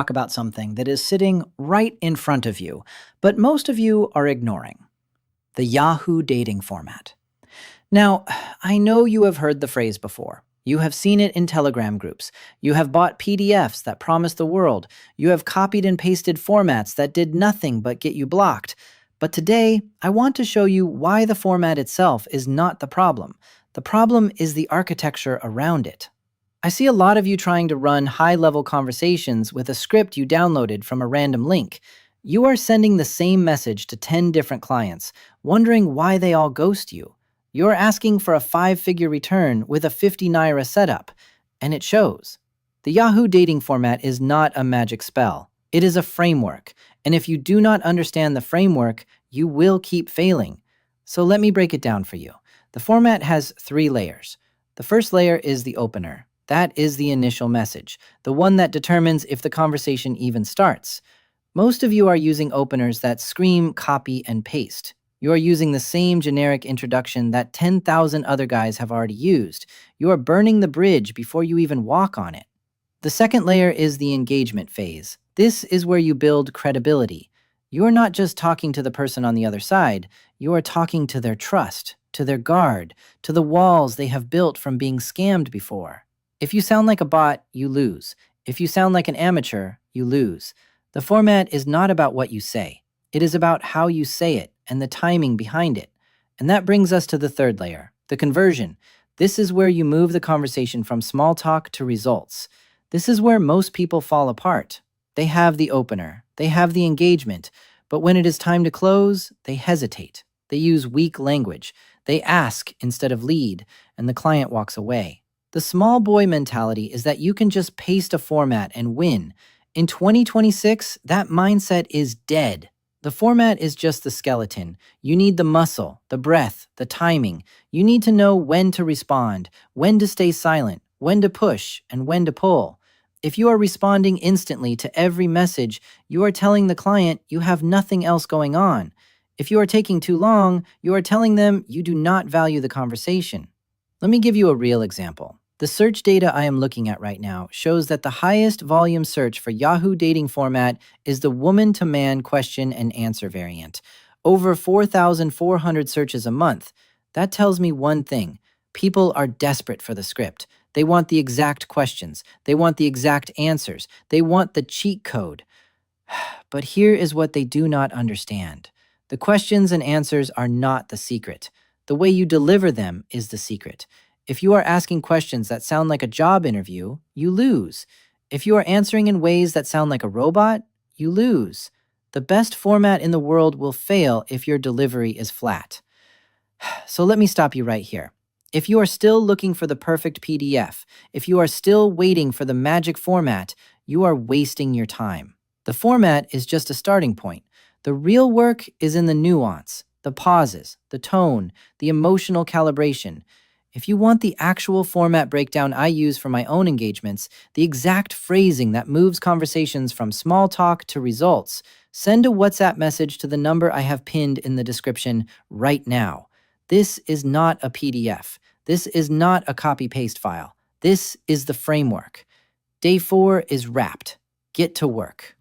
talk about something that is sitting right in front of you, but most of you are ignoring the Yahoo dating format. Now, I know you have heard the phrase before. You have seen it in Telegram groups. You have bought PDFs that promise the world. You have copied and pasted formats that did nothing but get you blocked. But today, I want to show you why the format itself is not the problem. The problem is the architecture around it. I see a lot of you trying to run high-level conversations with a script you downloaded from a random link. You are sending the same message to 10 different clients, wondering why they all ghost you. You're asking for a 5-figure return with a 50 Naira setup, and it shows. The Yahoo dating format is not a magic spell. It is a framework, and if you do not understand the framework, you will keep failing. So let me break it down for you. The format has 3 layers. The first layer is the opener. That is the initial message, the one that determines if the conversation even starts. Most of you are using openers that scream copy and paste. You are using the same generic introduction that 10,000 other guys have already used. You are burning the bridge before you even walk on it. The second layer is the engagement phase. This is where you build credibility. You are not just talking to the person on the other side, you are talking to their trust, to their guard, to the walls they have built from being scammed before. If you sound like a bot, you lose. If you sound like an amateur, you lose. The format is not about what you say. It is about how you say it and the timing behind it. And that brings us to the third layer, the conversion. This is where you move the conversation from small talk to results. This is where most people fall apart. They have the opener, they have the engagement, but when it is time to close, they hesitate. They use weak language. They ask instead of lead, and the client walks away. The small boy mentality is that you can just paste a format and win. In 2026, that mindset is dead. The format is just the skeleton. You need the muscle, the breath, the timing. You need to know when to respond, when to stay silent, when to push, and when to pull. If you are responding instantly to every message, you are telling the client you have nothing else going on. If you are taking too long, you are telling them you do not value the conversation. Let me give you a real example. The search data I am looking at right now shows that the highest volume search for Yahoo dating format is the woman-to-man question and answer variant. Over 4,400 searches a month. That tells me one thing. People are desperate for the script. They want the exact questions. They want the exact answers. They want the cheat code. But here is what they do not understand. The questions and answers are not the secret. The way you deliver them is the secret. If you are asking questions that sound like a job interview, you lose. If you are answering in ways that sound like a robot, you lose. The best format in the world will fail if your delivery is flat. So let me stop you right here. If you are still looking for the perfect PDF, if you are still waiting for the magic format, you are wasting your time. The format is just a starting point. The real work is in the nuance, the pauses, the tone, the emotional calibration. If you want the actual format breakdown I use for my own engagements, the exact phrasing that moves conversations from small talk to results, send a WhatsApp message to the number I have pinned in the description right now. This is not a PDF. This is not a copy-paste file. This is the framework. Day 4 is wrapped. Get to work.